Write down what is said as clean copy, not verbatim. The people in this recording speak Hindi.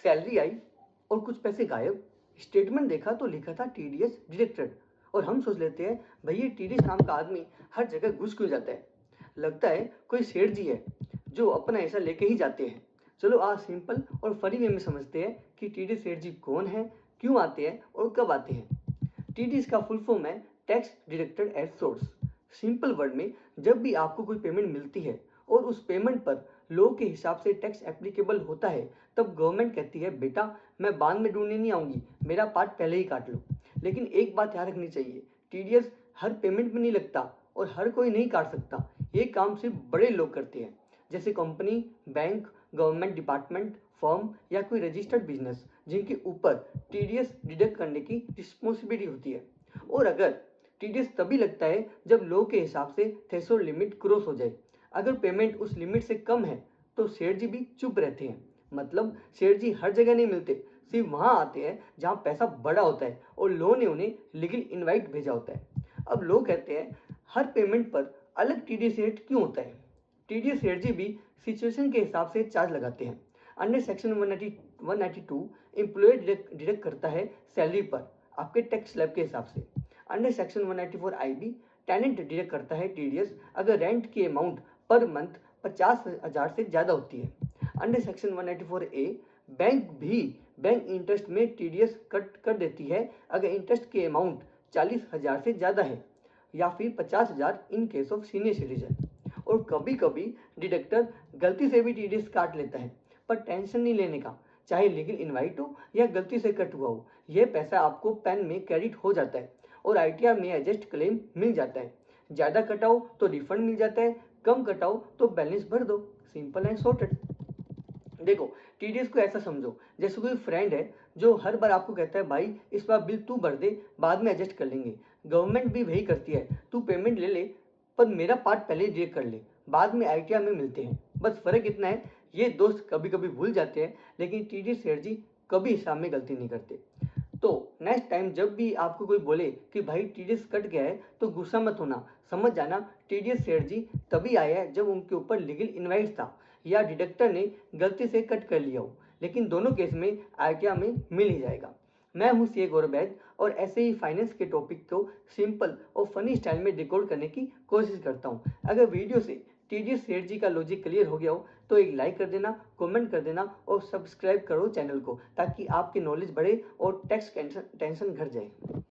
सैलरी आई और कुछ पैसे गायब। स्टेटमेंट देखा तो लिखा था टीडीएस डिडक्टेड। और हम सोच लेते हैं भाई ये टीडीएस नाम का आदमी हर जगह घुस क्यों जाता है। लगता है कोई सेठ जी है जो अपना ऐसा लेके ही जाते हैं। चलो आज सिंपल और फनी वे में समझते हैं कि टीडीएस सेठ जी कौन है, क्यों आते हैं और कब आते हैं। टीडीएस का फुल फॉर्म है tax deducted at source. Simple word में जब भी आपको कोई पेमेंट मिलती है और उस पेमेंट पर लॉ के हिसाब से टैक्स एप्लीकेबल होता है, तब गवर्नमेंट कहती है बेटा मैं बाद में ढूंढने नहीं आऊंगी, मेरा पार्ट पहले ही काट लो। लेकिन एक बात याद रखनी चाहिए, टीडीएस हर पेमेंट में नहीं लगता और हर कोई नहीं काट सकता। ये काम सिर्फ बड़े लोग करते हैं, जैसे company, bank, government department, firm या कोई रजिस्टर्ड बिजनेस जिनके ऊपर टीडीएस डिडक्ट करने की रिस्पॉन्सिबिलिटी होती है। और अगर टीडीएस तभी लगता है जब लॉ के हिसाब से थ्रेशोल्ड लिमिट क्रॉस हो जाए। अगर पेमेंट उस लिमिट से कम है तो सेठ जी भी चुप रहते हैं। मतलब सेठ जी हर जगह नहीं मिलते, सिर्फ वहां आते हैं जहां पैसा बड़ा होता है और लॉ ने उन्हें लीगल इनवाइट भेजा होता है। अब लोग कहते हैं हर पेमेंट पर अलग टीडीएस रेट क्यों होता है। टीडीएस रेट जी भी सिचुएशन के हिसाब से चार्ज लगाते हैं। अंडर सेक्शन 192 एम्प्लॉय डिडक्ट करता है सैलरी पर आपके टैक्स स्लैब के हिसाब से। Under section 194 IB tenant deduct करता है टीडीएस अगर रेंट की अमाउंट पर मंथ 50,000 से ज्यादा होती है। अंडर सेक्शन 194 ए बैंक इंटरेस्ट में टीडीएस कट कर देती है अगर इंटरेस्ट की अमाउंट 40,000 से ज्यादा है या फिर 50,000 in case of senior citizen. और कभी कभी डिडक्टर गलती से भी टीडीएस काट लेता है, पर टेंशन नहीं लेने का, चाहे लीगल इनवाइट हो या गलती से कट हुआ हो, यह पैसा आपको पेन में क्रेडिट हो जाता है और आईटीआर में एडजस्ट क्लेम मिल जाता है। ज्यादा कटाओ तो रिफंड मिल जाता है, कम कटाओ तो बैलेंस भर दो। Simple and sorted. देखो टीडीएस को ऐसा समझो जैसे कोई फ्रेंड है जो हर बार आपको कहता है भाई इस बार बिल तू भर दे, बाद में एडजस्ट कर लेंगे। गवर्नमेंट भी वही करती है, तू पेमेंट ले ले पर मेरा पार्ट पहले डिडक्ट कर ले, बाद में आईटीआर में मिलते हैं। बस फर्क इतना है ये दोस्त कभी कभी भूल जाते हैं, लेकिन टीडीएस सेठ जी कभी हिसाब में गलती नहीं करते। तो नेक्स्ट टाइम जब भी आपको कोई बोले कि भाई टीडीएस कट गया है तो गुस्सा मत होना, समझ जाना टीडीएस सेठ जी तभी आया है जब उनके ऊपर लीगल इनवाइट था या डिडक्टर ने गलती से कट कर लिया हो। लेकिन दोनों केस में आईटीआर में मिल ही जाएगा। मैं हूं सीए गौरव वैद और ऐसे ही फाइनेंस के टॉपिक को सिंपल और फनी स्टाइल में डिकोड करने की कोशिश करता हूं। अगर वीडियो से टीडीएस सेठ जी का लॉजिक क्लियर हो गया हो तो एक लाइक कर देना, कमेंट कर देना और सब्सक्राइब करो चैनल को, ताकि आपकी नॉलेज बढ़े और टैक्स टेंशन घट जाए।